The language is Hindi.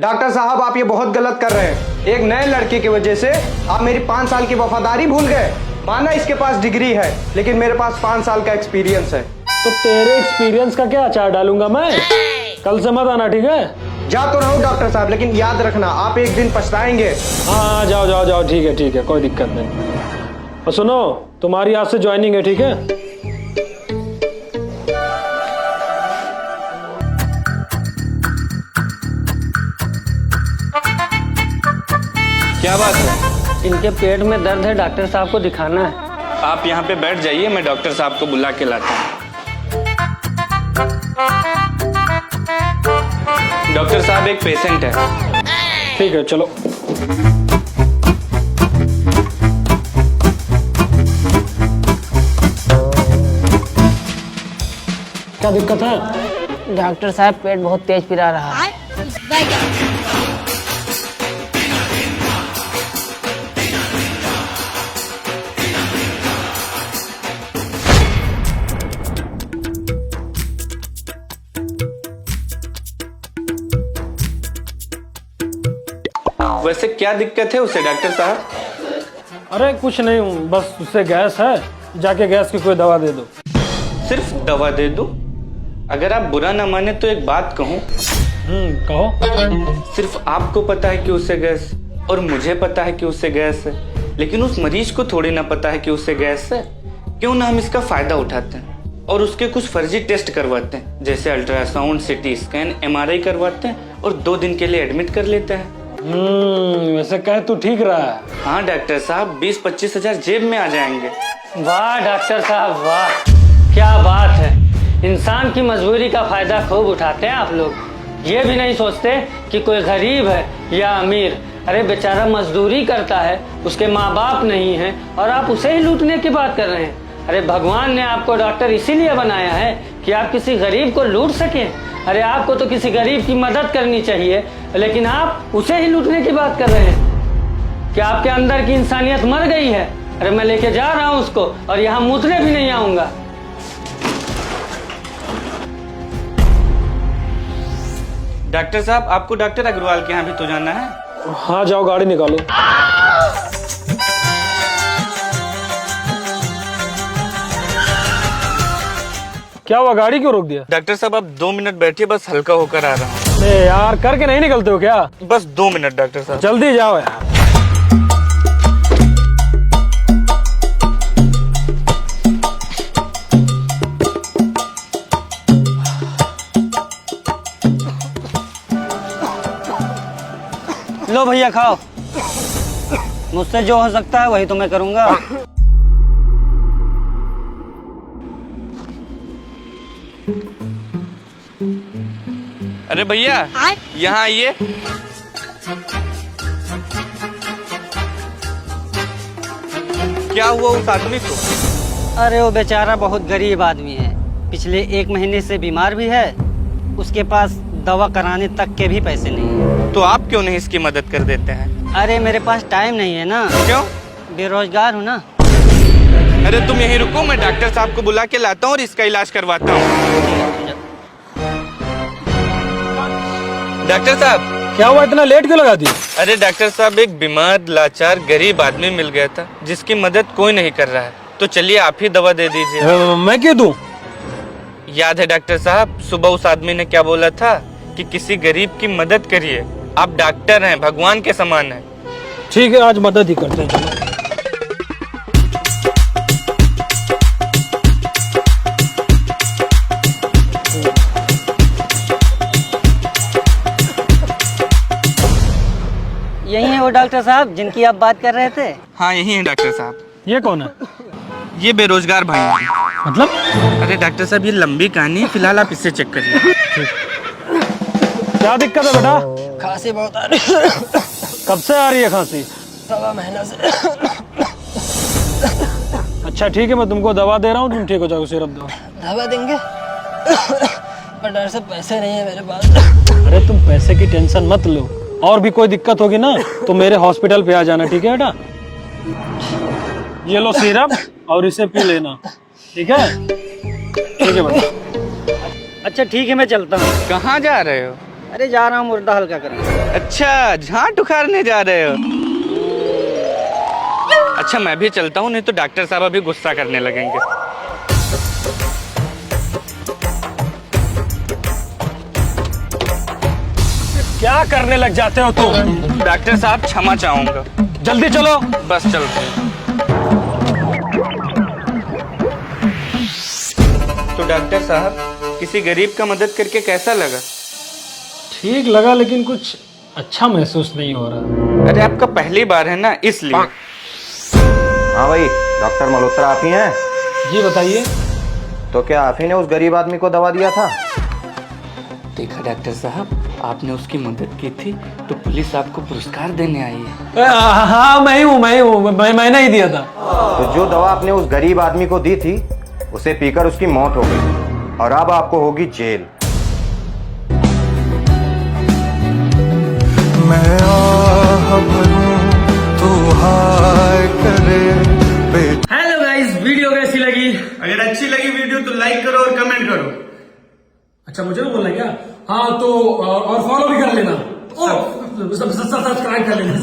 डॉक्टर साहब आप ये बहुत गलत कर रहे हैं। एक नए लड़के की वजह से आप मेरी 5 साल की वफादारी भूल गए। माना इसके पास डिग्री है, लेकिन मेरे पास 5 साल का एक्सपीरियंस है। तो तेरे एक्सपीरियंस का क्या अचार डालूंगा मैं? कल से मत आना, ठीक है? जा तो रहा हूँ डॉक्टर साहब, लेकिन याद रखना आप एक दिन पछताएंगे। हाँ जाओ जाओ जाओ, ठीक है, कोई दिक्कत नहीं। और सुनो, तुम्हारी आज से ज्वाइनिंग है, ठीक है? क्या बात है? इनके पेट में दर्द है, डॉक्टर साहब को दिखाना है। आप यहाँ पे बैठ जाइए, मैं डॉक्टर साहब को बुला के लाता हूँ। डॉक्टर साहब एक पेशेंट है। ठीक है, चलो। क्या दिक्कत है? डॉक्टर साहब पेट बहुत तेज पिरा रहा है। वैसे क्या दिक्कत है उसे डॉक्टर साहब? अरे कुछ नहीं, बस उससे गैस है, जाके गैस की कोई दवा दे दो। सिर्फ दवा दे दूं? अगर आप बुरा ना माने तो एक बात कहूं। कहो। सिर्फ आपको पता है कि उससे गैस, और मुझे पता है कि उससे गैस है, लेकिन उस मरीज को थोड़ी ना पता है कि उससे गैस है। क्यों ना हम इसका फायदा उठाते हैं और उसके कुछ फर्जी टेस्ट करवाते हैं, जैसे अल्ट्रासाउंड, सिटी स्कैन, MRI करवाते हैं और 2 दिन के लिए एडमिट कर लेते हैं। वैसे कह तू ठीक रहा है। हाँ डॉक्टर साहब, 20-25 हजार जेब में आ जाएंगे। वाह डॉक्टर साहब वाह, क्या बात है। इंसान की मजबूरी का फायदा खूब उठाते हैं आप लोग। ये भी नहीं सोचते कि कोई गरीब है या अमीर। अरे बेचारा मजदूरी करता है, उसके माँ बाप नहीं हैं और आप उसे ही लूटने की बात कर रहे हैं। अरे भगवान ने आपको डॉक्टर इसीलिए बनाया है कि आप किसी गरीब को लूट सकें। अरे आपको तो किसी गरीब की मदद करनी चाहिए, लेकिन आप उसे ही लूटने की बात कर रहे हैं। क्या आपके अंदर की इंसानियत मर गई है? अरे मैं लेके जा रहा हूँ उसको, और यहाँ मूतने भी नहीं आऊंगा। डॉक्टर साहब, आपको डॉक्टर अग्रवाल के यहाँ भी तो जाना है। हाँ जाओ, गाड़ी निकालो। क्या हुआ, गाड़ी क्यों रोक दिया? डॉक्टर साहब आप 2 मिनट बैठिए, बस हल्का होकर आ रहा हूँ। यार करके नहीं निकलते हो क्या? बस 2 मिनट डॉक्टर साहब। जल्दी जाओ यार। लो भैया खाओ। मुझसे जो हो सकता है वही तो मैं करूंगा। अरे भैया यहाँ आइए। क्या हुआ उस आदमी को? अरे वो बेचारा बहुत गरीब आदमी है, पिछले 1 महीने से बीमार भी है। उसके पास दवा कराने तक के भी पैसे नहीं है। तो आप क्यों नहीं इसकी मदद कर देते हैं? अरे मेरे पास टाइम नहीं है ना। क्यों? बेरोजगार हूँ ना। अरे तुम यहीं रुको, मैं डॉक्टर साहब को बुला के लाता हूँ और इसका इलाज करवाता हूँ। डॉक्टर साहब। क्या हुआ, इतना लेट क्यों लगा दिया? अरे डॉक्टर साहब, एक बीमार लाचार गरीब आदमी मिल गया था जिसकी मदद कोई नहीं कर रहा है, तो चलिए आप ही दवा दे दीजिए। मैं क्यों दूं? याद है डॉक्टर साहब, सुबह उस आदमी ने क्या बोला था कि किसी गरीब की मदद करिए। आप डॉक्टर हैं, भगवान के समान हैं। ठीक है, आज मदद ही करते हैं, चलो। यही है वो डॉक्टर साहब जिनकी आप बात कर रहे थे? हाँ यही है डॉक्टर साहब। ये कौन है? ये बेरोजगार भाई है। मतलब? अरे डॉक्टर साहब, ये लंबी कहानी है, फिलहाल आप इससे चेक करिए। क्या दिक्कत है बेटा? खांसी बहुत आ रही है। कब से आ रही है खांसी? 1.25 महीना से। अच्छा ठीक है, मैं तुमको दवा दे रहा हूँ, तुम ठीक हो जाओ। सिरप दो। दवा देंगे? पर डॉक्टर साहब पैसे नहीं है मेरे पास। अरे तुम पैसे की टेंशन मत लो, और भी कोई दिक्कत होगी ना तो मेरे हॉस्पिटल पे आ जाना, ठीक है बेटा? ये लो सिरप और इसे पी लेना, ठीक है? ठीक है बेटा। अच्छा ठीक है, मैं चलता हूँ। कहाँ जा रहे हो? अरे जा रहा हूँ मुर्दा हल्का करने। अच्छा, झाट उखाड़ने जा रहे हो? अच्छा, मैं भी चलता हूँ, नहीं तो डॉक्टर साहब अभी गुस्सा करने लगेंगे। क्या करने लग जाते हो तुम? डॉक्टर साहब क्षमा चाहूंगा। जल्दी चलो। बस चलते हैं। तो डॉक्टर साहब, किसी गरीब का मदद करके कैसा लगा? ठीक लगा, लेकिन कुछ अच्छा महसूस नहीं हो रहा। अरे आपका पहली बार है ना, इसलिए। हाँ भाई, डॉक्टर मल्होत्रा आप ही हैं? जी बताइए। तो क्या आप ही ने उस गरीब आदमी को दवा दिया था? देखा डॉक्टर साहब, आपने उसकी मदद की थी तो पुलिस आपको पुरस्कार देने आई है। हाँ मैंने ही दिया था। तो जो दवा आपने उस गरीब आदमी को दी थी, उसे पीकर उसकी मौत हो गई और अब आपको होगी जेल। मैं आह भरूं तू हाय करे। हेलो गाइस, वीडियो कैसी लगी? अगर अच्छी लगी वीडियो तो लाइक करो और कमेंट करो। अच्छा, मुझे बोलना है क्या? हाँ तो और फॉलो भी कर लेना। सब्सक्राइब कर लेना।